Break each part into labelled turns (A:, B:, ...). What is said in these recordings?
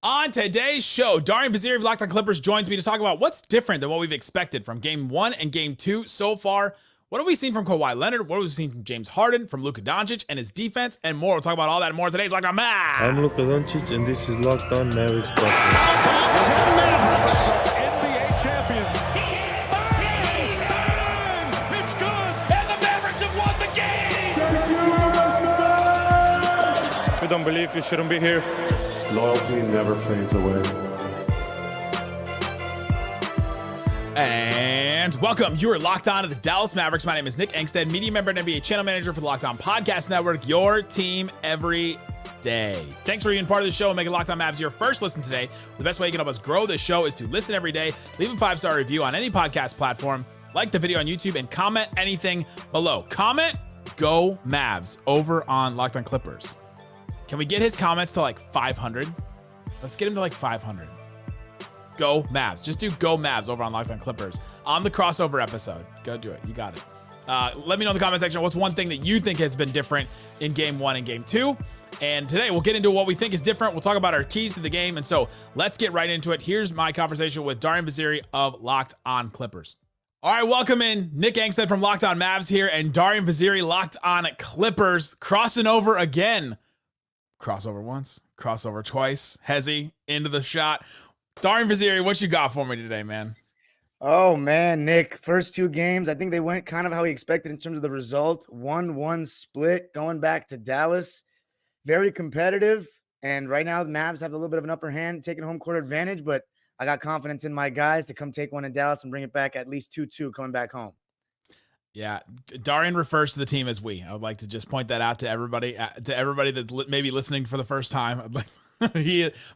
A: On today's show, Darian Vaziri of Locked On Clippers joins me to talk about what's different than what we've expected from Game 1 and Game 2 so far. What have we seen from Kawhi Leonard? What have we seen from James Harden, from Luka Doncic and his defense, and more? We'll talk about all that and more today's Locked On Mavs.
B: I'm Luka Doncic, and this is Locked On Mavericks podcast.
C: Mavericks, NBA champions. Bang! It's good, and the Mavericks have won the game.
B: If you don't believe, you shouldn't be here.
D: Loyalty never fades away.
A: And welcome. You are locked on to the Dallas Mavericks. My name is Nick Angstadt, media member and NBA channel manager for the Locked On Podcast Network, your team every day. Thanks for being part of the show and making Locked On Mavs your first listen today. The best way you can help us grow this show is to listen every day, leave a 5-star review on any podcast platform, like the video on YouTube, and comment anything below. Comment, go Mavs, over on Locked On Clippers. Can we get his comments to like 500? Let's get him to like 500. Go Mavs. Just do Go Mavs over on Locked On Clippers on the crossover episode. Go do it. You got it. Let me know in the comment section what's one thing that you think has been different in Game 1 and Game 2. And today we'll get into what we think is different. We'll talk about our keys to the game. And so let's get right into it. Here's my conversation with Darian Vaziri of Locked On Clippers. All right, welcome in. Nick Angstadt from Locked On Mavs here, and Darian Vaziri, Locked On Clippers, crossing over again. Crossover once, crossover twice. Hezzy into the shot. Darian Vaziri, what you got for me today, man?
E: Oh, man, Nick, first two games, I think they went kind of how we expected in terms of the result. 1-1 split going back to Dallas. Very competitive. And right now, the Mavs have a little bit of an upper hand, taking home court advantage. But I got confidence in my guys to come take one in Dallas and bring it back at least 2-2 coming back home.
A: Yeah, Darian refers to the team as we. I would like to just point that out to everybody that's maybe listening for the first time.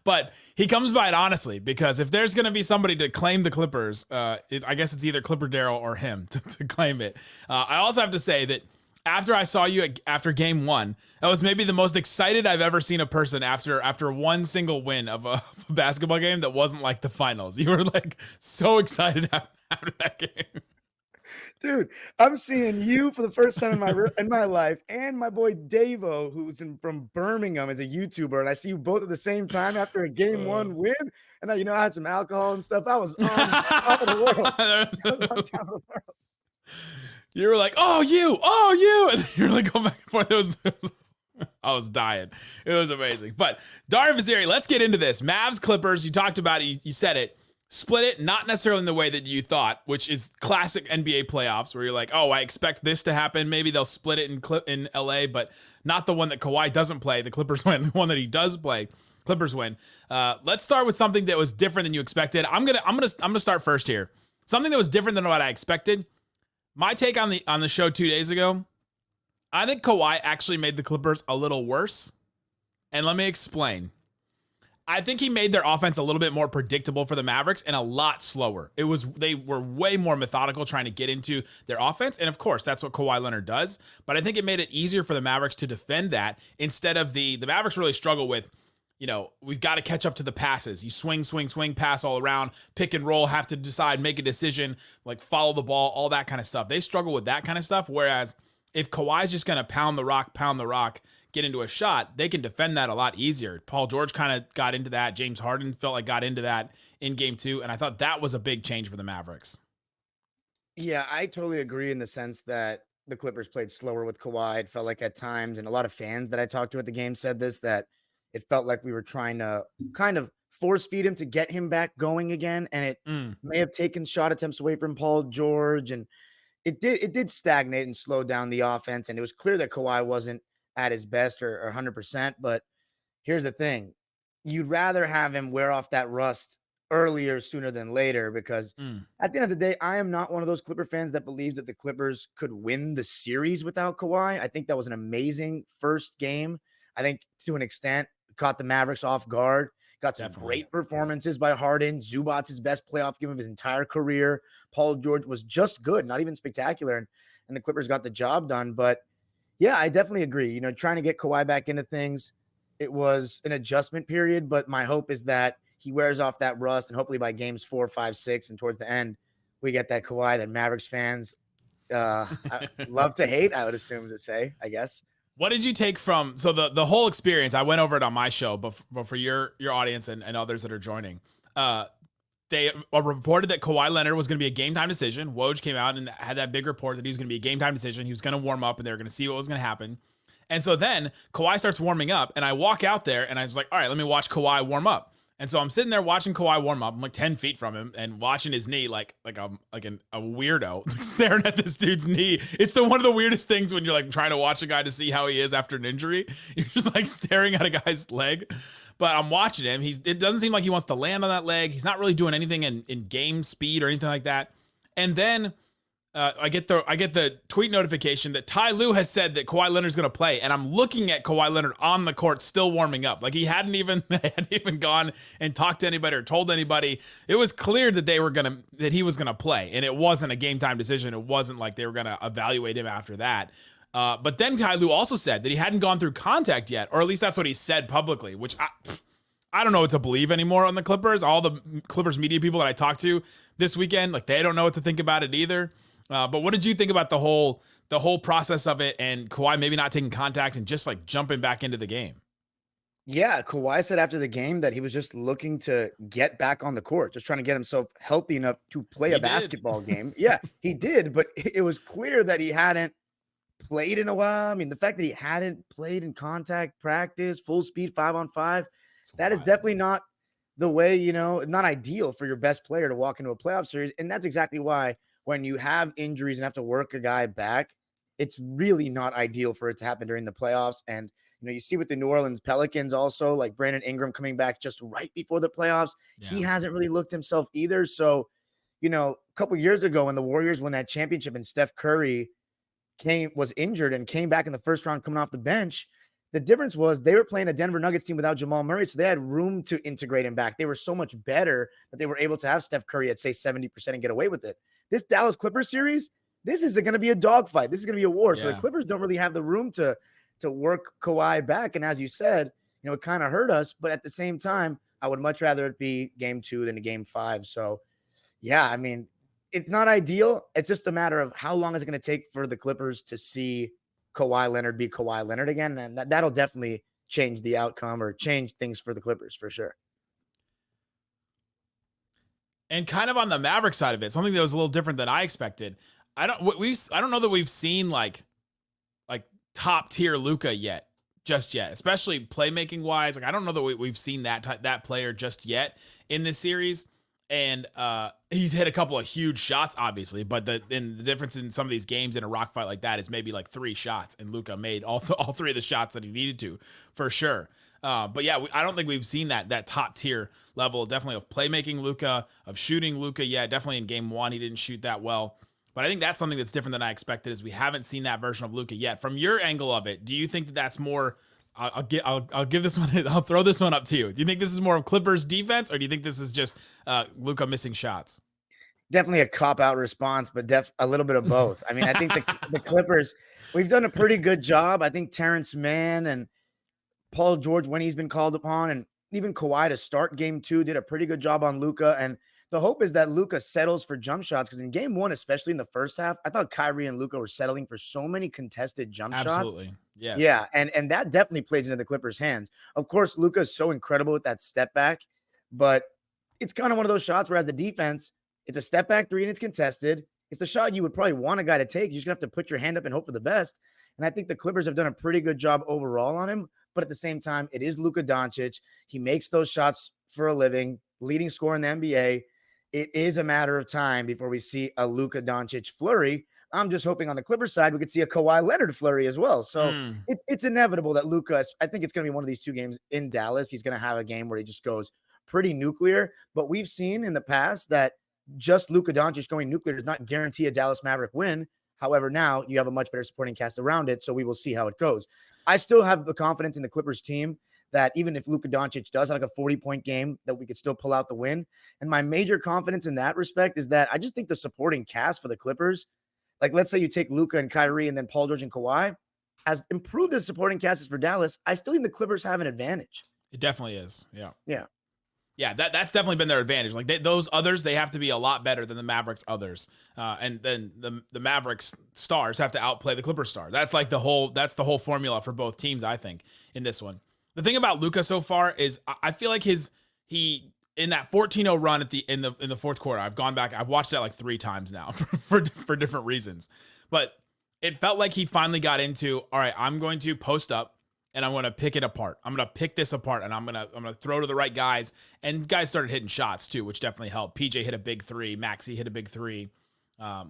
A: But he comes by it honestly, because if there's going to be somebody to claim the Clippers, I guess it's either Clipper Darryl or him to claim it. I also have to say that after I saw you after Game 1, that was maybe the most excited I've ever seen a person after one single win of a basketball game that wasn't like the finals. You were like so excited after that game.
E: Dude, I'm seeing you for the first time in my life, and my boy Davo, who's from Birmingham, is a YouTuber, and I see you both at the same time after a Game 1 win. And I had some alcohol and stuff. I was on top of the world.
A: You were like, oh, you, and then you're like, going back and forth. I was dying. It was amazing. But Darian Vaziri, let's get into this. Mavs Clippers, you talked about it, you said it. Split it, not necessarily in the way that you thought, which is classic NBA playoffs, where you're like, oh, I expect this to happen. Maybe they'll split it in LA, but not the one that Kawhi doesn't play. The Clippers win. The one that he does play, Clippers win. Let's start with something that was different than you expected. I'm gonna start first here. Something that was different than what I expected. My take on the show 2 days ago, I think Kawhi actually made the Clippers a little worse, and let me explain. I think he made their offense a little bit more predictable for the Mavericks and a lot slower. They were way more methodical trying to get into their offense. And of course, that's what Kawhi Leonard does. But I think it made it easier for the Mavericks to defend that instead of the Mavericks really struggle with, we've got to catch up to the passes. You swing, pass all around, pick and roll, have to decide, make a decision, like follow the ball, all that kind of stuff. They struggle with that kind of stuff. Whereas if Kawhi's just going to pound the rock, get into a shot, they can defend that a lot easier. Paul George kind of got into that. James Harden felt like got into that in Game 2, and I thought that was a big change for the Mavericks.
E: Yeah, I totally agree in the sense that the Clippers played slower with Kawhi. It felt like at times, and a lot of fans that I talked to at the game said this, that it felt like we were trying to kind of force feed him to get him back going again, and it may have taken shot attempts away from Paul George, and it did stagnate and slow down the offense, and it was clear that Kawhi wasn't at his best or 100%. But here's the thing. You'd rather have him wear off that rust earlier sooner than later, because at the end of the day, I am not one of those Clipper fans that believes that the Clippers could win the series without Kawhi. I think that was an amazing first game. I think to an extent caught the Mavericks off guard. Got some great performances by Harden. Zubac's his best playoff game of his entire career. Paul George was just good, not even spectacular. And the Clippers got the job done. But yeah, I definitely agree. Trying to get Kawhi back into things, it was an adjustment period, but my hope is that he wears off that rust, and hopefully by games 4, 5, 6, and towards the end, we get that Kawhi that Mavericks fans love to hate, I would assume to say, I guess.
A: What did you take from the whole experience? I went over it on my show, but for your audience and others that are joining, they reported that Kawhi Leonard was going to be a game time decision. Woj came out and had that big report that he was going to be a game time decision. He was going to warm up and they were going to see what was going to happen. And so then Kawhi starts warming up, and I walk out there and I was like, all right, let me watch Kawhi warm up. And so I'm sitting there watching Kawhi warm up. I'm like 10 feet from him and watching his knee like a weirdo, staring at this dude's knee. It's one of the weirdest things when you're like trying to watch a guy to see how he is after an injury. You're just like staring at a guy's leg. But I'm watching him. It doesn't seem like he wants to land on that leg. He's not really doing anything in game speed or anything like that. And then I get the tweet notification that Ty Lue has said that Kawhi Leonard's going to play, and I'm looking at Kawhi Leonard on the court still warming up. Like he hadn't even gone and talked to anybody or told anybody. It was clear that that he was going to play, and it wasn't a game time decision. It wasn't like they were going to evaluate him after that. But then Ty Lue also said that he hadn't gone through contact yet, or at least that's what he said publicly, which I don't know what to believe anymore on the Clippers. All the Clippers media people that I talked to this weekend, like they don't know what to think about it either. But what did you think about the whole process of it and Kawhi maybe not taking contact and just like jumping back into the game?
E: Yeah, Kawhi said after the game that he was just looking to get back on the court, just trying to get himself healthy enough to play a basketball game. Yeah, he did, but it was clear that he hadn't played in a while. I mean, the fact that he hadn't played in contact practice, full speed 5-on-5, that is definitely not the way, not ideal for your best player to walk into a playoff series. And that's exactly why when you have injuries and have to work a guy back, it's really not ideal for it to happen during the playoffs. And, you see with the New Orleans Pelicans also, like Brandon Ingram coming back just right before the playoffs. Yeah. He hasn't really looked himself either. So, a couple years ago when the Warriors won that championship and Steph Curry was injured and came back in the first round coming off the bench, the difference was they were playing a Denver Nuggets team without Jamal Murray, so they had room to integrate him back. They were so much better that they were able to have Steph Curry at, say, 70% and get away with it. This Dallas Clippers series, this is going to be a dogfight. This is going to be a war. Yeah. So the Clippers don't really have the room to work Kawhi back. And as you said, it kind of hurt us. But at the same time, I would much rather it be game 2 than a game 5. So, yeah, I mean, it's not ideal. It's just a matter of how long is it going to take for the Clippers to see Kawhi Leonard be Kawhi Leonard again. And that'll definitely change the outcome or change things for the Clippers for sure.
A: And kind of on the Maverick side of it, something that was a little different than I expected. I don't know that we've seen like top tier Luka yet, especially playmaking wise. Like I don't know that we've seen that player just yet in this series. And he's hit a couple of huge shots, obviously, but the difference in some of these games in a rock fight like that is maybe like 3 shots, and Luka made all 3 of the shots that he needed to, for sure. But yeah, I don't think we've seen that top tier level, definitely of playmaking Luka, of shooting Luka. Yeah, definitely in game 1 he didn't shoot that well, but I think that's something that's different than I expected. Is we haven't seen that version of Luka yet. From your angle of it, do you think that that's more? I'll give this one. I'll throw this one up to you. Do you think this is more of Clippers defense, or do you think this is just Luka missing shots?
E: Definitely a cop-out response, but a little bit of both. I mean, I think the Clippers, we've done a pretty good job. I think Terrence Mann and Paul George, when he's been called upon, and even Kawhi to start game 2, did a pretty good job on Luka. And the hope is that Luka settles for jump shots, because in game 1, especially in the first half, I thought Kyrie and Luka were settling for so many contested jump shots.
A: Absolutely. Yes.
E: Yeah. And that definitely plays into the Clippers' hands. Of course, Luka is so incredible with that step back, but it's kind of one of those shots where as the defense, it's a step back 3 and it's contested. It's the shot you would probably want a guy to take. You're just going to have to put your hand up and hope for the best. And I think the Clippers have done a pretty good job overall on him. But at the same time, it is Luka Doncic. He makes those shots for a living, leading scorer in the NBA. It is a matter of time before we see a Luka Doncic flurry. I'm just hoping on the Clippers side, we could see a Kawhi Leonard flurry as well. So it's inevitable that Luka, I think it's going to be one of these 2 games in Dallas. He's going to have a game where he just goes pretty nuclear. But we've seen in the past that just Luka Doncic going nuclear does not guarantee a Dallas Maverick win. However, now you have a much better supporting cast around it, so we will see how it goes. I still have the confidence in the Clippers team that even if Luka Doncic does have like a 40-point game, that we could still pull out the win. And my major confidence in that respect is that I just think the supporting cast for the Clippers, like let's say you take Luka and Kyrie and then Paul George and Kawhi, as improved as supporting cast is for Dallas, I still think the Clippers have an advantage.
A: It definitely is. Yeah.
E: Yeah.
A: Yeah, that's definitely been their advantage. Like those others, they have to be a lot better than the Mavericks others, and then the Mavericks stars have to outplay the Clippers star. That's like the whole formula for both teams, I think, in this one. The thing about Luka so far is I feel like he in that 14-0 run in the fourth quarter. I've gone back, I've watched that like 3 times now for different reasons, but it felt like he finally got into, all right, I'm going to post up. And I'm going to pick it apart. I'm going to pick this apart, and I'm going to throw to the right guys. And guys started hitting shots too, which definitely helped. PJ hit a big 3. Maxi hit a big 3.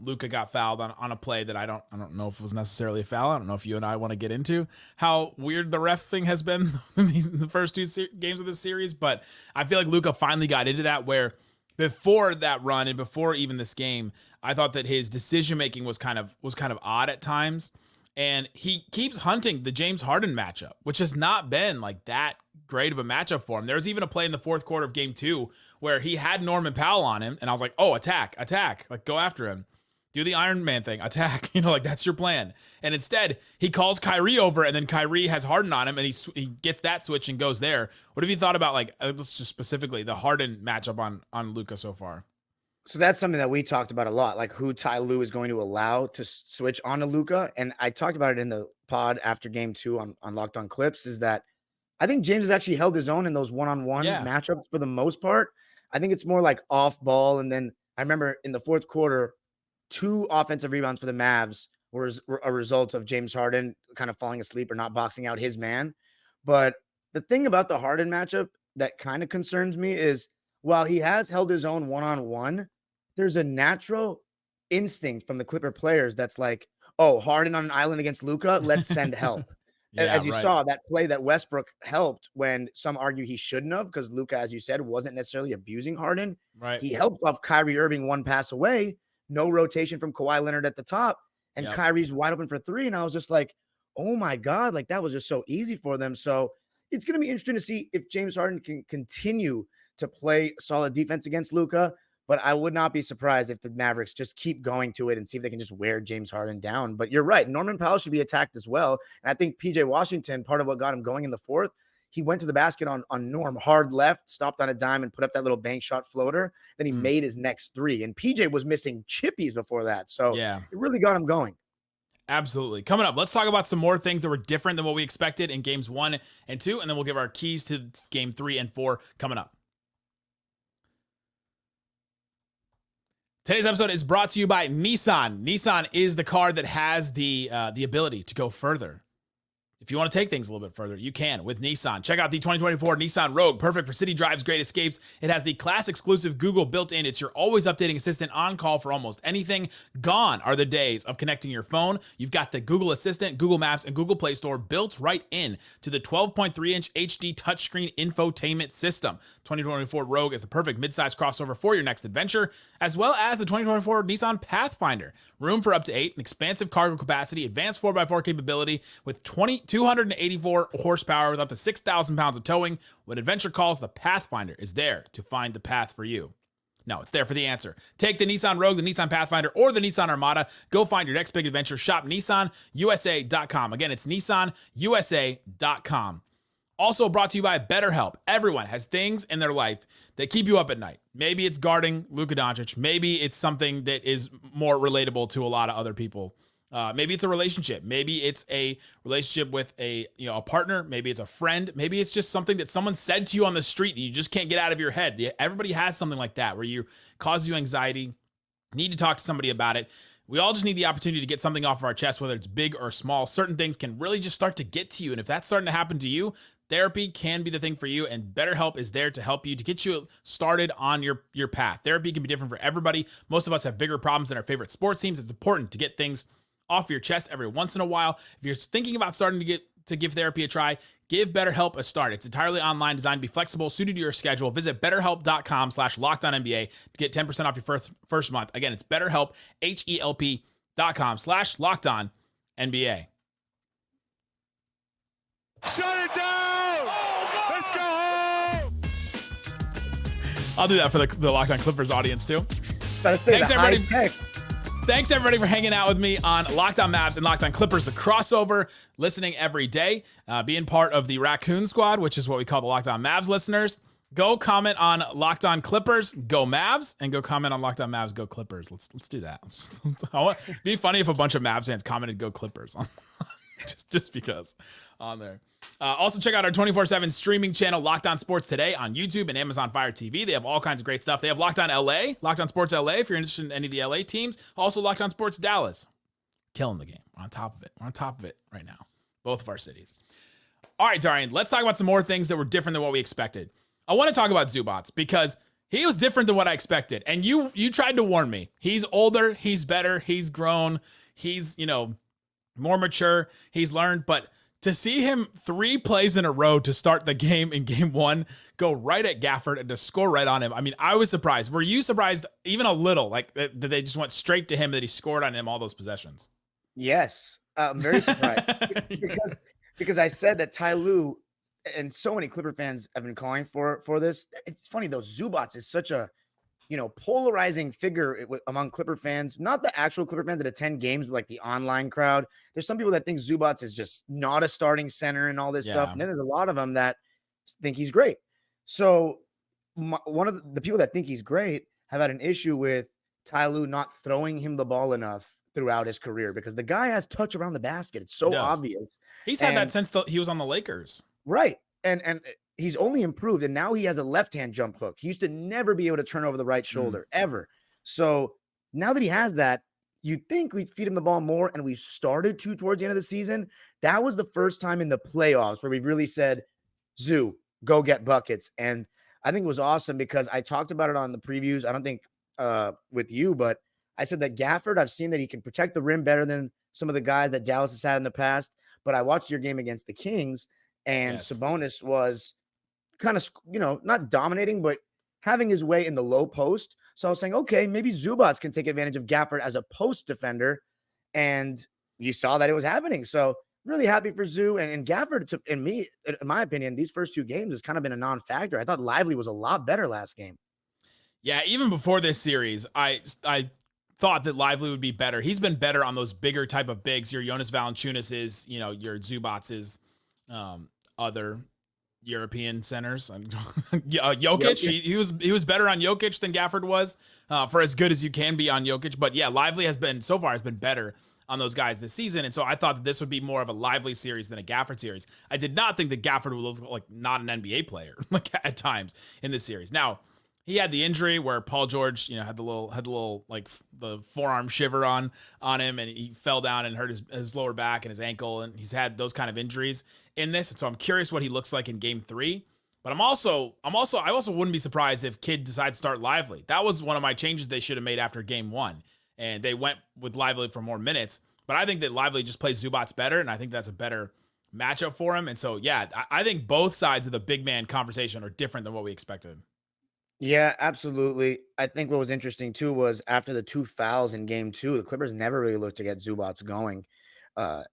A: Luka got fouled on a play that I don't know if it was necessarily a foul. I don't know if you and I want to get into how weird the ref thing has been in the first 2 games of this series. But I feel like Luka finally got into that, where before that run and before even this game, I thought that his decision making was kind of odd at times. And he keeps hunting the James Harden matchup, which has not been like that great of a matchup for him. There was even a play in the fourth quarter of game 2 where he had Norman Powell on him. And I was like, oh, attack, like go after him. Do the Iron Man thing, attack, like that's your plan. And instead he calls Kyrie over, and then Kyrie has Harden on him, and he gets that switch and goes there. What have you thought about, like, let's just specifically the Harden matchup on Luka so far?
E: So that's something that we talked about a lot, like who Ty Lue is going to allow to switch on to Luka. And I talked about it in the pod after game 2 on Locked On Clips, is that I think James has actually held his own in those one-on-one matchups for the most part. I think it's more like off ball. And then I remember in the fourth quarter, 2 offensive rebounds for the Mavs were a result of James Harden kind of falling asleep or not boxing out his man. But the thing about the Harden matchup that kind of concerns me is, while he has held his own one-on-one, there's a natural instinct from the Clipper players that's like, oh, Harden on an island against Luka, let's send help. As you saw, that play that Westbrook helped, when some argue he shouldn't have, because Luka, as you said, wasn't necessarily abusing Harden.
A: Right.
E: He helped off Kyrie Irving 1 pass away, no rotation from Kawhi Leonard at the top, and Kyrie's wide open for 3. And I was just like, oh my God, like that was just so easy for them. So it's going to be interesting to see if James Harden can continue to play solid defense against Luka. But I would not be surprised if the Mavericks just keep going to it and see if they can just wear James Harden down. But you're right. Norman Powell should be attacked as well. And I think PJ Washington, part of what got him going in the fourth, he went to the basket on Norm, hard left, stopped on a dime, and put up that little bank shot floater. Then he made his next 3. And PJ was missing chippies before that. So it really got him going.
A: Absolutely. Coming up, let's talk about some more things that were different than what we expected in games 1 and 2. And then we'll give our keys to game 3 and 4 coming up. Today's episode is brought to you by Nissan. Nissan is the car that has the ability to go further. If you want to take things a little bit further, you can with Nissan. Check out the 2024 Nissan Rogue, perfect for city drives, great escapes. It has the class exclusive Google built in. It's your always updating assistant on call for almost anything. Gone are the days of connecting your phone. You've got the Google Assistant, Google Maps, and Google Play Store built right in to the 12.3-inch HD touchscreen infotainment system. 2024 Rogue is the perfect midsize crossover for your next adventure, as well as the 2024 Nissan Pathfinder. Room for up to 8, an expansive cargo capacity, advanced 4x4 capability with 284 horsepower with up to 6,000 pounds of towing. When adventure calls, the Pathfinder is there to find the path for you. No, it's there for the answer. Take the Nissan Rogue, the Nissan Pathfinder, or the Nissan Armada. Go find your next big adventure. Shop NissanUSA.com. Again, it's NissanUSA.com. Also brought to you by BetterHelp. Everyone has things in their life that keep you up at night. Maybe it's guarding Luka Doncic. Maybe it's something that is more relatable to a lot of other people. Maybe it's a relationship. Maybe it's a relationship with a partner. Maybe it's a friend. Maybe it's just something that someone said to you on the street that you just can't get out of your head. Everybody has something like that where causes you anxiety. Need to talk to somebody about it. We all just need the opportunity to get something off of our chest, whether it's big or small. Certain things can really just start to get to you. And if that's starting to happen to you, therapy can be the thing for you, and BetterHelp is there to help you, to get you started on your path. Therapy can be different for everybody. Most of us have bigger problems than our favorite sports teams. It's important to get things off your chest every once in a while. If you're thinking about starting to give therapy a try, give BetterHelp a start. It's entirely online, designed to be flexible, suited to your schedule. Visit BetterHelp.com/LockedOnNBA to get 10% off your first month. Again, it's BetterHelp, HELP.com/LockedOnNBA.
C: Shut it down! Let's go home!
A: I'll do that for the Locked On Clippers audience too.
E: Thanks, everybody.
A: Thanks, everybody, for hanging out with me on Locked On Mavs and Locked On Clippers, the crossover, listening every day, being part of the Raccoon Squad, which is what we call the Locked On Mavs listeners. Go comment on Locked On Clippers, go Mavs, and go comment on Locked On Mavs, go Clippers. Let's do that. It'd be funny if a bunch of Mavs fans commented go Clippers on just because on there. Also check out our 24/7 streaming channel, Locked On Sports Today, on YouTube and Amazon Fire TV. They have all kinds of great stuff. They have Locked On LA, Locked On Sports LA if you're interested in any of the LA teams. Also Locked On Sports Dallas. Killing the game. We're on top of it. We're on top of it right now. Both of our cities. All right, Darian, let's talk about some more things that were different than what we expected. I want to talk about Zubac because he was different than what I expected. And you tried to warn me. He's older, he's better, he's grown, he's, more mature, he's learned, but to see him 3 plays in a row to start the game in game 1, go right at Gafford and to score right on him. I mean, I was surprised. Were you surprised even a little, like that they just went straight to him, that he scored on him all those possessions?
E: Yes. I'm very surprised because I said that Ty Lue and so many Clipper fans have been calling for this. It's funny though. Zubac is such a, polarizing figure among Clipper fans, not the actual Clipper fans that attend games, but like the online crowd. There's some people that think Zubac is just not a starting center and all this stuff. And then there's a lot of them that think he's great. So one of the people that think he's great have had an issue with Ty Lue not throwing him the ball enough throughout his career because the guy has touch around the basket. It's so obvious.
A: He's had that since he was on the Lakers.
E: Right. And he's only improved. And now he has a left-hand jump hook. He used to never be able to turn over the right shoulder ever. So now that he has that, you'd think we'd feed him the ball more. And we started to towards the end of the season. That was the first time in the playoffs where we really said, Zoo, go get buckets. And I think it was awesome because I talked about it on the previews. I don't think with you, but I said that Gafford, I've seen that he can protect the rim better than some of the guys that Dallas has had in the past. But I watched your game against the Kings, and Sabonis was kind of, not dominating, but having his way in the low post. So I was saying, okay, maybe Zubac can take advantage of Gafford as a post defender. And you saw that it was happening. So really happy for Zoo and Gafford. In my opinion, these first 2 games has kind of been a non-factor. I thought Lively was a lot better last game.
A: Yeah, even before this series, I thought that Lively would be better. He's been better on those bigger type of bigs. Your Jonas Valanciunas, your Zubac's other European centers. Jokic, he was better on Jokic than Gafford was, for as good as you can be on Jokic. But yeah, Lively has been better on those guys this season. And so I thought that this would be more of a Lively series than a Gafford series. I did not think that Gafford would look like not an NBA player like at times in this series. Now, he had the injury where Paul George, had the little like the forearm shiver on him, and he fell down and hurt his lower back and his ankle, and he's had those kind of injuries in this. And so I'm curious what he looks like in game 3. But I also wouldn't be surprised if Kidd decides to start Lively. That was one of my changes they should have made after game 1, and they went with Lively for more minutes. But I think that Lively just plays Zubac better, and I think that's a better matchup for him. And so yeah, I think both sides of the big man conversation are different than what we expected.
E: Yeah, absolutely. I think what was interesting too was after the 2 fouls in game 2, the Clippers never really looked to get Zubac going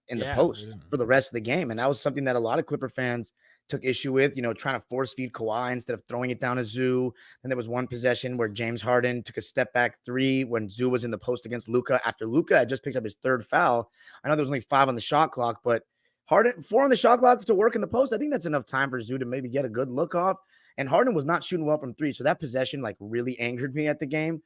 E: in the post for the rest of the game. And that was something that a lot of Clipper fans took issue with, trying to force feed Kawhi instead of throwing it down to Zoo. And there was one possession where James Harden took a step back 3 when Zoo was in the post against Luka after Luka had just picked up his 3rd foul. I know there was only 5 on the shot clock, but Harden 4 on the shot clock to work in the post. I think that's enough time for Zoo to maybe get a good look off. And Harden was not shooting well from 3. So that possession really angered me at the game.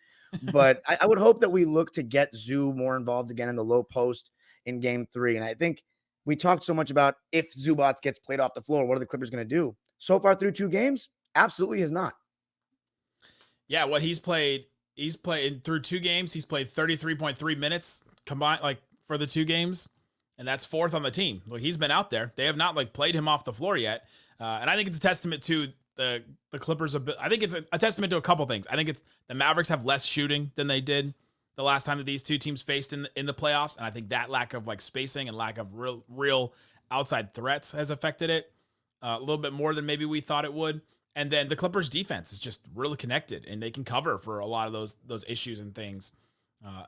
E: But I would hope that we look to get Zoo more involved again in the low post in game 3. And I think we talked so much about if Zubac gets played off the floor, what are the Clippers going to do? So far through 2 games, absolutely has not.
A: Yeah, what he's played through 2 games. He's played 33.3 minutes combined, for the 2 games. And that's 4th on the team. He's been out there. They have not played him off the floor yet. And I think it's a testament to the Clippers. I think it's a testament to a couple things. I think it's the Mavericks have less shooting than they did the last time that these 2 teams faced in the playoffs. And I think that lack of spacing and lack of real outside threats has affected it a little bit more than maybe we thought it would. And then the Clippers defense is just really connected, and they can cover for a lot of those issues and things.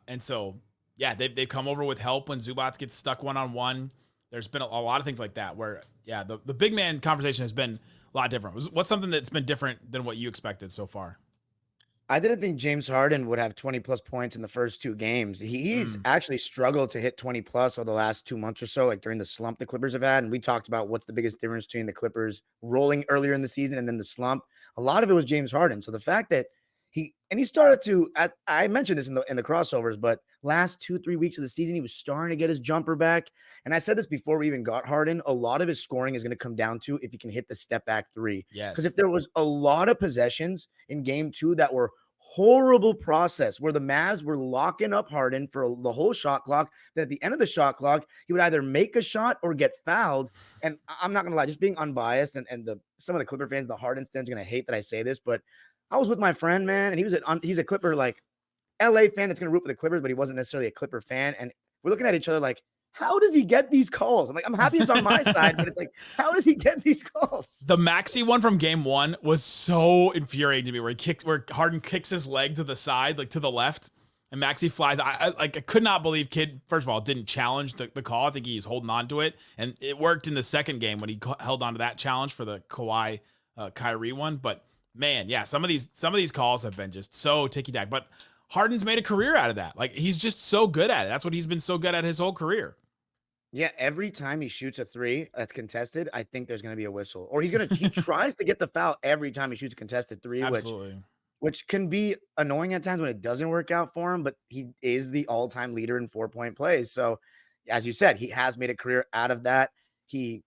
A: And so, yeah, they've come over with help when Zubac gets stuck one-on-one. There's been a lot of things like that where, yeah, the big man conversation has been a lot different. What's something that's been different than what you expected so far?
E: I didn't think James Harden would have 20-plus points in the first 2 games. He's actually struggled to hit 20-plus over the last 2 months or so, during the slump the Clippers have had. And we talked about what's the biggest difference between the Clippers rolling earlier in the season and then the slump. a lot of it was James Harden. So the fact that he started to, I mentioned this in the crossovers, but last 2-3 weeks of the season, he was starting to get his jumper back. And I said this before we even got Harden, a lot of his scoring is going to come down to if he can hit the step back three.
A: Yes.
E: Because if there was a lot of possessions in game 2 that were horrible process where the Mavs were locking up Harden for the whole shot clock, then at the end of the shot clock, he would either make a shot or get fouled. And I'm not going to lie, just being unbiased and some of the Clipper fans, the Harden fans are going to hate that I say this, but I was with my friend, man, and he's a Clipper, like LA fan that's going to root for the Clippers, but he wasn't necessarily a Clipper fan. And we're looking at each other like, how does he get these calls? I'm like, I'm happy it's on my side, but it's like, how does he get these calls?
A: The Maxi one from game 1 was so infuriating to me, where Harden kicks his leg to the side, like to the left, and Maxi flies. I could not believe Kid, first of all, didn't challenge the call. I think he's holding on to it, and it worked in the second game when he held on to that challenge for the Kawhi Kyrie one. But man, yeah, some of these calls have been just so ticky-tack. But Harden's made a career out of that. Like, he's just so good at it. That's what he's been so good at his whole career.
E: Yeah, every time he shoots a three that's contested, I think there's going to be a whistle. Or he tries to get the foul every time he shoots a contested three,
A: Absolutely.
E: which can be annoying at times when it doesn't work out for him, but he is the all-time leader in 4-point plays. So, as you said, he has made a career out of that. You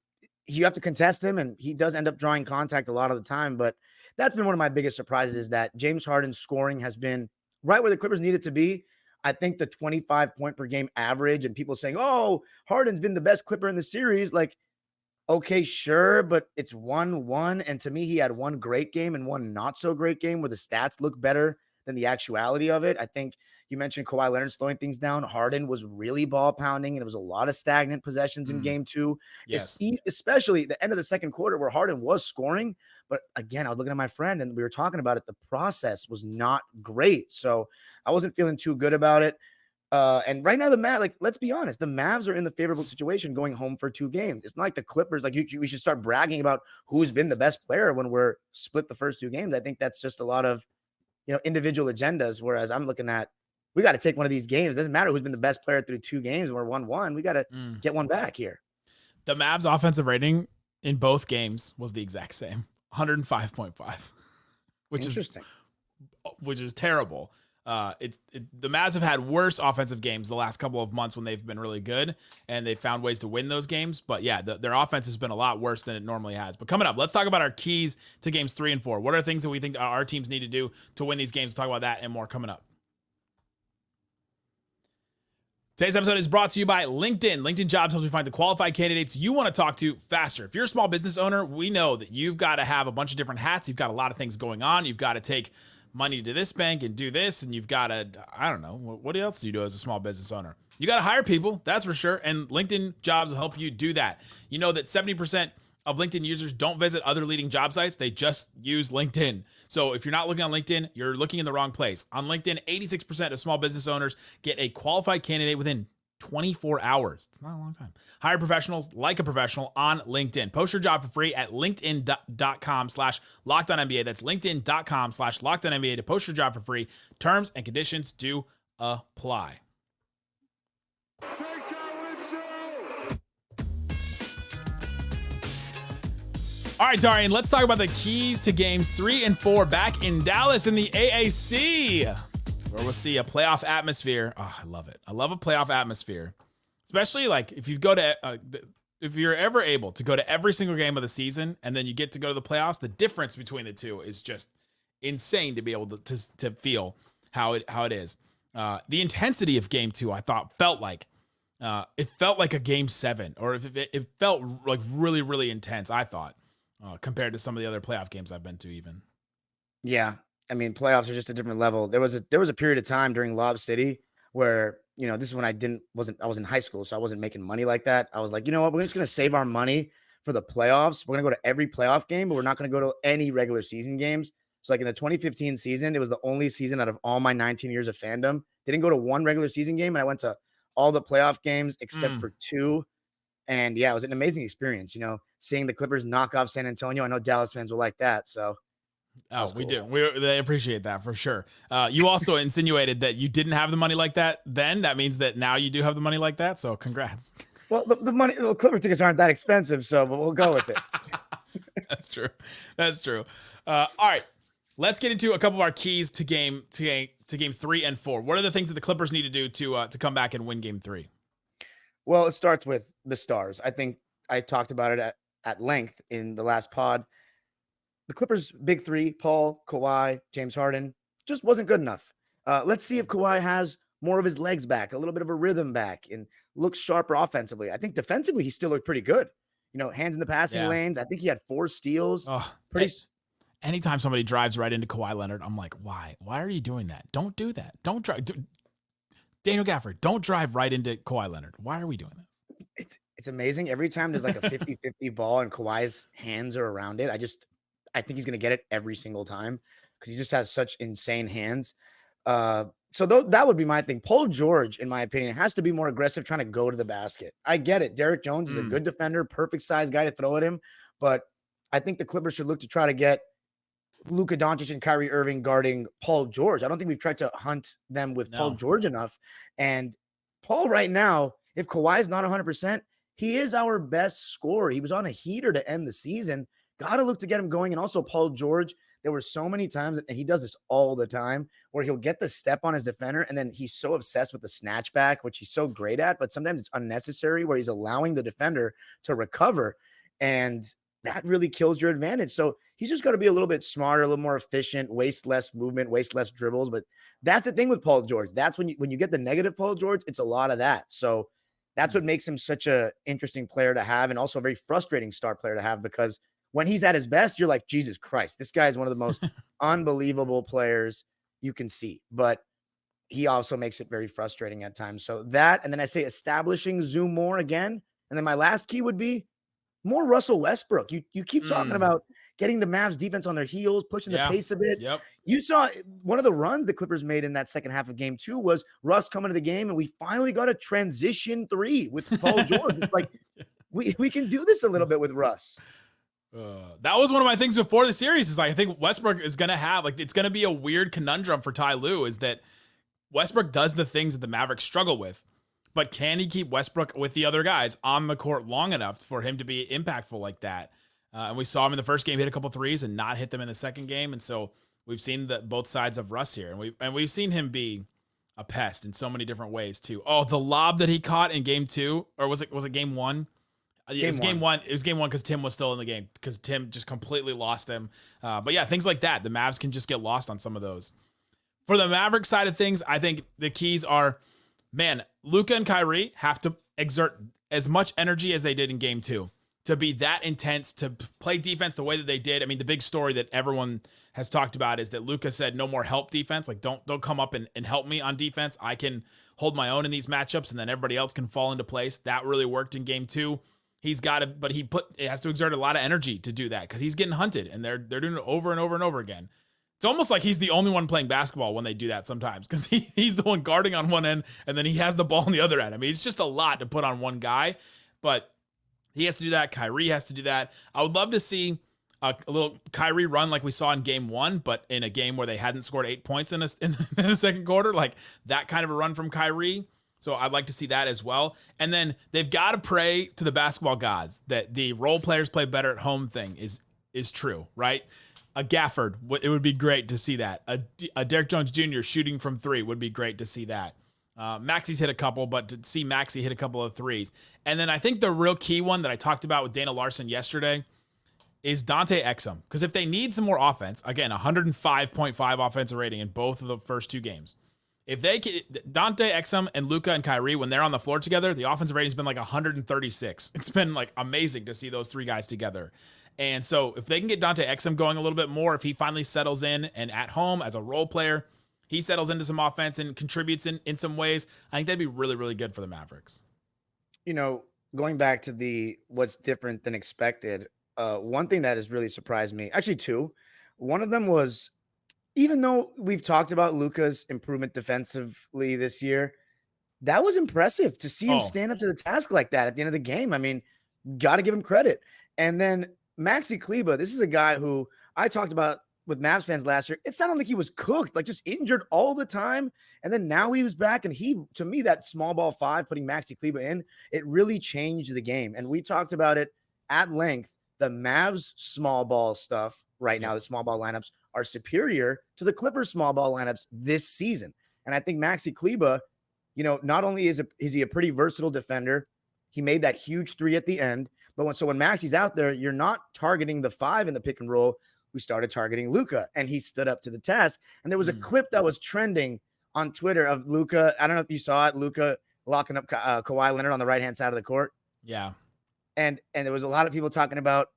E: have to contest him, and he does end up drawing contact a lot of the time, but that's been one of my biggest surprises is that James Harden's scoring has been right where the Clippers need it to be. I think the 25 point per game average and people saying, oh, Harden's been the best Clipper in the series. Like, okay, sure, but it's 1-1. And to me, he had one great game and one not so great game where the stats look better than the actuality of it. I think you mentioned Kawhi Leonard slowing things down. Harden was really ball pounding, and it was a lot of stagnant possessions in game 2.
A: Yes.
E: Especially the end of the second quarter where Harden was scoring. But again, I was looking at my friend and we were talking about it. The process was not great. So I wasn't feeling too good about it. And right now, let's be honest, the Mavs are in the favorable situation going home for 2 games. It's not like the Clippers, like we should start bragging about who's been the best player when we're split the first 2 games. I think that's just a lot of, individual agendas. Whereas I'm looking at, we got to take one of these games. It doesn't matter who's been the best player through 2 games. We're 1-1. We got to get one back here.
A: The Mavs offensive rating in both games was the exact same, 105.5, which is terrible. The Mavs have had worse offensive games the last couple of months when they've been really good and they've found ways to win those games. But yeah, their offense has been a lot worse than it normally has. But coming up, let's talk about our keys to games 3 and 4. What are things that we think our teams need to do to win these games? We'll talk about that and more coming up. Today's episode is brought to you by LinkedIn. LinkedIn Jobs helps you find the qualified candidates you want to talk to faster. If you're a small business owner, we know that you've got to have a bunch of different hats. You've got a lot of things going on. You've got to take money to this bank and do this, and you've got to, I don't know, what else do you do as a small business owner? You got to hire people, that's for sure, and LinkedIn Jobs will help you do that. You know that 70% of LinkedIn users don't visit other leading job sites. They just use LinkedIn. So if you're not looking on LinkedIn, you're looking in the wrong place. On LinkedIn, 86% of small business owners get a qualified candidate within 24 hours. It's not a long time. Hire professionals like a professional on LinkedIn. Post your job for free at linkedin.com/LockedOnNBA. That's linkedin.com/LockedOnNBA to post your job for free. Terms and conditions do apply. All right, Darian, let's talk about the keys to games 3 and 4 back in Dallas in the AAC, where we'll see a playoff atmosphere. Oh, I love it. I love a playoff atmosphere, especially like if you're ever able to go to every single game of the season and then you get to go to the playoffs. The difference between the two is just insane to be able to feel how it is. The intensity of game 2, I thought, felt like a game 7, or if it felt like really, really intense, I thought, compared to some of the other playoff games I've been to even.
E: Yeah. I mean, playoffs are just a different level. There was a period of time during Lob City where, this is when I was in high school, so I wasn't making money like that. I was like, you know what? We're just going to save our money for the playoffs. We're going to go to every playoff game, but we're not going to go to any regular season games. So like in the 2015 season, it was the only season out of all my 19 years of fandom. Didn't go to one regular season game, and I went to all the playoff games except for 2. And yeah, it was an amazing experience, seeing the Clippers knock off San Antonio. I know Dallas fans will like that. So.
A: Oh, we do. They appreciate that for sure. You also insinuated that you didn't have the money like that then. That means that now you do have the money like that. So congrats.
E: Well, the Clipper tickets aren't that expensive, but we'll go with it.
A: That's true. That's true. All right. Let's get into a couple of our keys to game 3 and 4. What are the things that the Clippers need to do to come back and win game 3?
E: Well, it starts with the stars. I think I talked about it at length in the last pod. The Clippers' big three, Paul, Kawhi, James Harden, just wasn't good enough. Let's see if Kawhi has more of his legs back, a little bit of a rhythm back, and looks sharper offensively. I think defensively, he still looked pretty good. Hands in the passing lanes. I think he had 4 steals.
A: Anytime somebody drives right into Kawhi Leonard, I'm like, why? Why are you doing that? Don't do that. Don't drive. Daniel Gafford, don't drive right into Kawhi Leonard. Why are we doing this?
E: It's amazing. Every time there's like a 50-50 ball and Kawhi's hands are around it, I think he's going to get it every single time because he just has such insane hands. So that would be my thing. Paul George, in my opinion, has to be more aggressive trying to go to the basket. I get it. Derrick Jones is a good defender, perfect size guy to throw at him. But I think the Clippers should look to try to get Luka Doncic and Kyrie Irving guarding Paul George. I don't think we've tried to hunt them with Paul George enough. And Paul right now, if Kawhi is not 100%, he is our best scorer. He was on a heater to end the season. Got to look to get him going. And also Paul George, there were so many times, and he does this all the time, where he'll get the step on his defender, and then he's so obsessed with the snatch back, which he's so great at, but sometimes it's unnecessary where he's allowing the defender to recover. And that really kills your advantage. So he's just got to be a little bit smarter, a little more efficient, waste less movement, waste less dribbles. But that's the thing with Paul George. That's when you get the negative Paul George, it's a lot of that. So that's what makes him such a interesting player to have, and also a very frustrating star player to have, because when he's at his best, you're like, Jesus Christ, this guy is one of the most unbelievable players you can see. But he also makes it very frustrating at times. So that, and then I say establishing Zoom more again. And then my last key would be more Russell Westbrook. You keep talking about getting the Mavs defense on their heels, pushing the pace a bit.
A: Yep.
E: You saw one of the runs the Clippers made in that second half of game 2 was Russ coming to the game, and we finally got a transition 3 with Paul George. It's like we can do this a little bit with Russ.
A: That was one of my things before the series. Is like, I think Westbrook is going to have, like, it's going to be a weird conundrum for Ty Lue, is that Westbrook does the things that the Mavericks struggle with, but can he keep Westbrook with the other guys on the court long enough for him to be impactful like that? And we saw him in the first game hit a couple threes and not hit them in the second game. And so we've seen both sides of Russ here, and we've seen him be a pest in so many different ways too. Oh, the lob that he caught in game 2, or was it game 1? It was game one. It was game 1 because Tim was still in the game, because Tim just completely lost him. But yeah, things like that. The Mavs can just get lost on some of those. For the Maverick side of things, I think the keys are, man, Luka and Kyrie have to exert as much energy as they did in game 2 to be that intense, to play defense the way that they did. I mean, the big story that everyone has talked about is that Luka said no more help defense. Like, don't come up and help me on defense. I can hold my own in these matchups, and then everybody else can fall into place. That really worked in game 2. He's got to, but it has to exert a lot of energy to do that, because he's getting hunted, and they're doing it over and over and over again. It's almost like he's the only one playing basketball when they do that sometimes, because he's the one guarding on one end, and then he has the ball on the other end. I mean, it's just a lot to put on one guy, but he has to do that. Kyrie has to do that. I would love to see a little Kyrie run like we saw in game 1, but in a game where they hadn't scored 8 points in the second quarter, like that kind of a run from Kyrie. So I'd like to see that as well. And then they've got to pray to the basketball gods that the role players play better at home thing is true, right? A Gafford, it would be great to see that. A Derrick Jones Jr. shooting from 3 would be great to see that. Maxi's hit a couple, but to see Maxi hit a couple of threes. And then I think the real key one that I talked about with Dana Larson yesterday is Dante Exum. Because if they need some more offense, again, 105.5 offensive rating in both of the first 2 games. If they can, Dante Exum and Luka and Kyrie, when they're on the floor together, the offensive rating's been like 136. It's been like amazing to see those 3 guys together. And so if they can get Dante Exum going a little bit more, if he finally settles in and at home as a role player, he settles into some offense and contributes in some ways, I think that'd be really, really good for the Mavericks.
E: Going back to what's different than expected, one thing that has really surprised me, actually 2. One of them was, even though we've talked about Luka's improvement defensively this year, that was impressive to see him stand up to the task like that at the end of the game. I mean, got to give him credit. And then Maxi Kleber, this is a guy who I talked about with Mavs fans last year. It sounded like he was cooked, like just injured all the time. And then now he was back, and to me, that small ball 5, putting Maxi Kleber in, it really changed the game. And we talked about it at length, the Mavs small ball stuff right now, the small ball lineups are superior to the Clippers small ball lineups this season. And I think Maxi Kleber, not only is he a pretty versatile defender, he made that huge three at the end. But when Maxi's out there, you're not targeting the 5 in the pick and roll. We started targeting Luka, and he stood up to the task. And there was a clip that was trending on Twitter of Luka. I don't know if you saw it. Luka locking up Kawhi Leonard on the right-hand side of the court.
A: Yeah.
E: And there was a lot of people talking about,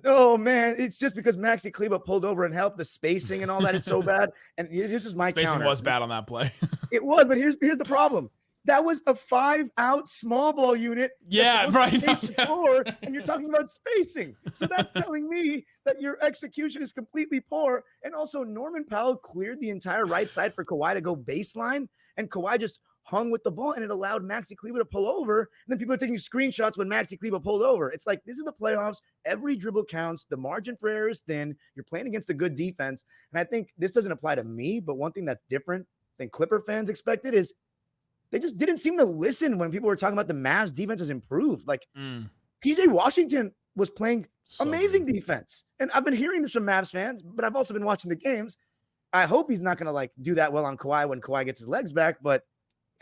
E: oh, man, it's just because Maxi Kleber pulled over and helped the spacing and all that. It's so bad. And this is my
A: spacing
E: counter.
A: Was bad on that play.
E: It was, but here's the problem. That was a 5-out small ball unit.
A: Yeah, right.
E: The floor, and you're talking about spacing. So that's telling me that your execution is completely poor. And also, Norman Powell cleared the entire right side for Kawhi to go baseline, and Kawhi just hung with the ball, and it allowed Maxi Kleber to pull over. And then people are taking screenshots when Maxi Kleber pulled over. It's like, this is the playoffs. Every dribble counts. The margin for error is thin. You're playing against a good defense. And I think this doesn't apply to me, but one thing that's different than Clipper fans expected is they just didn't seem to listen when people were talking about the Mavs defense has improved. Like PJ Washington was playing amazing defense. And I've been hearing this from Mavs fans, but I've also been watching the games. I hope he's not going to do that well on Kawhi when Kawhi gets his legs back. But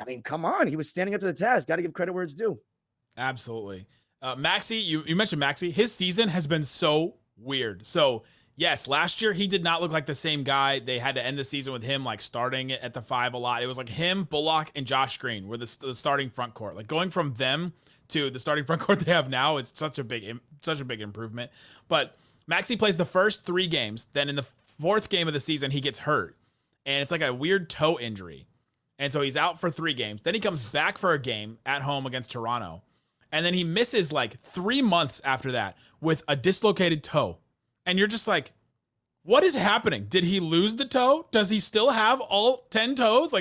E: I mean, come on. He was standing up to the task. Got to give credit where it's due.
A: Absolutely. Maxi, you mentioned Maxi. His season has been so weird. So yes, last year he did not look like the same guy. They had to end the season with him starting at the 5 a lot. It was like him, Bullock, and Josh Green were the starting front court. Like going from them to the starting front court they have now is such a big improvement. But Maxi plays the first 3 games. Then in the 4th game of the season, he gets hurt, and it's like a weird toe injury, and so he's out for 3 games. Then he comes back for a game at home against Toronto, and then he misses 3 months after that with a dislocated toe. And you're just like, what is happening? Did he lose the toe? Does he still have all 10 toes?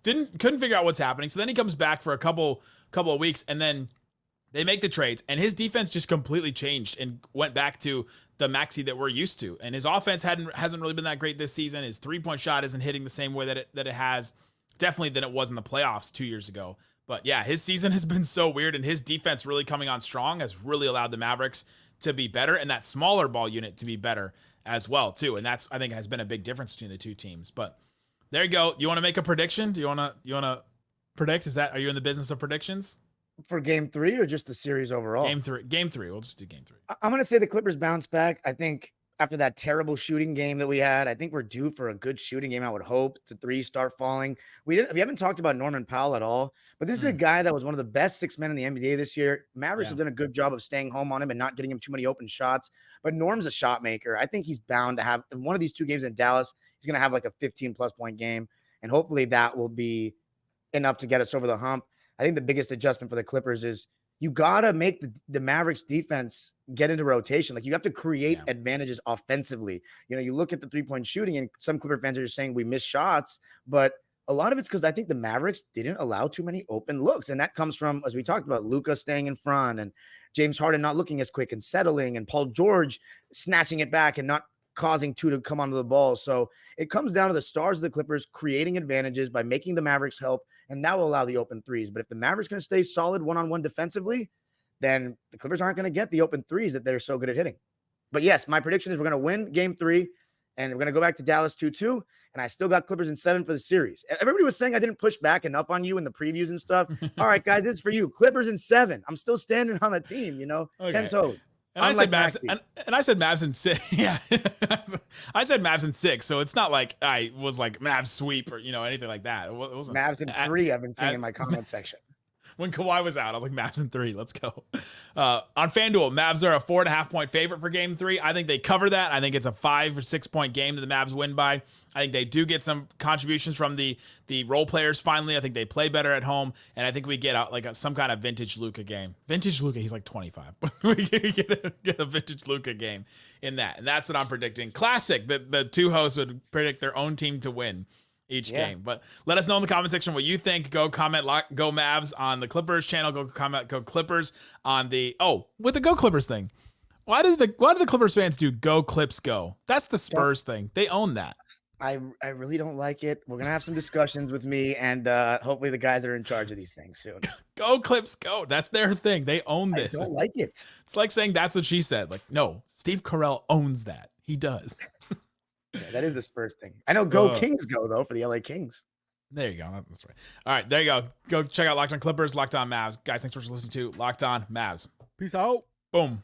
A: Couldn't figure out what's happening. So then he comes back for a couple of weeks, and then they make the trades, and his defense just completely changed and went back to the Maxi that we're used to. And his offense hasn't really been that great this season. His 3-point shot isn't hitting the same way that it has definitely than it was in the playoffs 2 years ago. But yeah, his season has been so weird, and his defense really coming on strong has really allowed the Mavericks to be better, and that smaller ball unit to be better as well too. And that's, I think, has been a big difference between the two teams. But there you go. You want to make a prediction? Do you want to predict? Are you in the business of predictions
E: for game 3 or just the series overall?
A: Game three. We'll just do game 3.
E: I'm going to say the Clippers bounce back. I think after that terrible shooting game that we had, I think we're due for a good shooting game. I would hope the 3s start falling. We haven't talked about Norman Powell at all, but this is a guy that was one of the best 6 men in the NBA this year. Mavericks have done a good job of staying home on him and not getting him too many open shots, but Norm's a shot maker. I think he's bound to have, in one of these 2 games in Dallas, he's going to have a 15+ point game, and hopefully that will be enough to get us over the hump. I think the biggest adjustment for the Clippers is you got to make the Mavericks defense get into rotation. You have to create advantages offensively. You look at the 3-point shooting, and some Clipper fans are just saying we miss shots, but a lot of it's because I think the Mavericks didn't allow too many open looks. And that comes from, as we talked about, Luka staying in front and James Harden not looking as quick and settling, and Paul George snatching it back and not causing 2 to come onto the ball. So it comes down to the stars of the Clippers creating advantages by making the Mavericks help, and that will allow the open 3s. But if the Mavericks going to stay solid one-on-one defensively, then the Clippers aren't going to get the open 3s that they're so good at hitting. But yes, my prediction is we're going to win game 3, and we're going to go back to Dallas 2-2, and I still got Clippers in 7 for the series. Everybody was saying I didn't push back enough on you in the previews and stuff. All right, guys, this is for you. Clippers in 7. I'm still standing on the team,
A: Okay.
E: 10 toes.
A: And I said Mavs, and I said Mavs in 6. Yeah, I said Mavs in 6. So it's not like I was like Mavs sweep or anything like that. It wasn't
E: Mavs in 3. I've been seeing in my comment section.
A: When Kawhi was out, I was like Mavs in 3. Let's go. On FanDuel, Mavs are a 4.5 point favorite for game 3. I think they cover that. I think it's a 5 or 6 point game that the Mavs win by. I think they do get some contributions from the role players. Finally, I think they play better at home, and I think we get out some kind of vintage Luka game. Vintage Luka, he's 25. We get a vintage Luka game in that, and that's what I'm predicting. Classic. The 2 hosts would predict their own team to win each game. But let us know in the comment section what you think. Go comment, go Mavs on the Clippers channel. Go comment, go Clippers on the with the Go Clippers thing. Why did the Clippers fans do Go Clips Go? That's the Spurs thing. They own that.
E: I really don't like it. We're gonna have some discussions with me and hopefully the guys that are in charge of these things soon.
A: Go Clips, go. That's their thing. They own
E: I
A: this.
E: don't like it.
A: It's like saying that's what she said. Like, no, Steve Carell owns that. He does.
E: Yeah, that is the Spurs thing. I know go
A: Ugh.
E: Kings go though for the LA Kings.
A: There you go. That's right. All right, there you go. Go check out Locked On Clippers, Locked On Mavs. Guys, thanks for listening to Locked On Mavs.
F: Peace out.
A: Boom.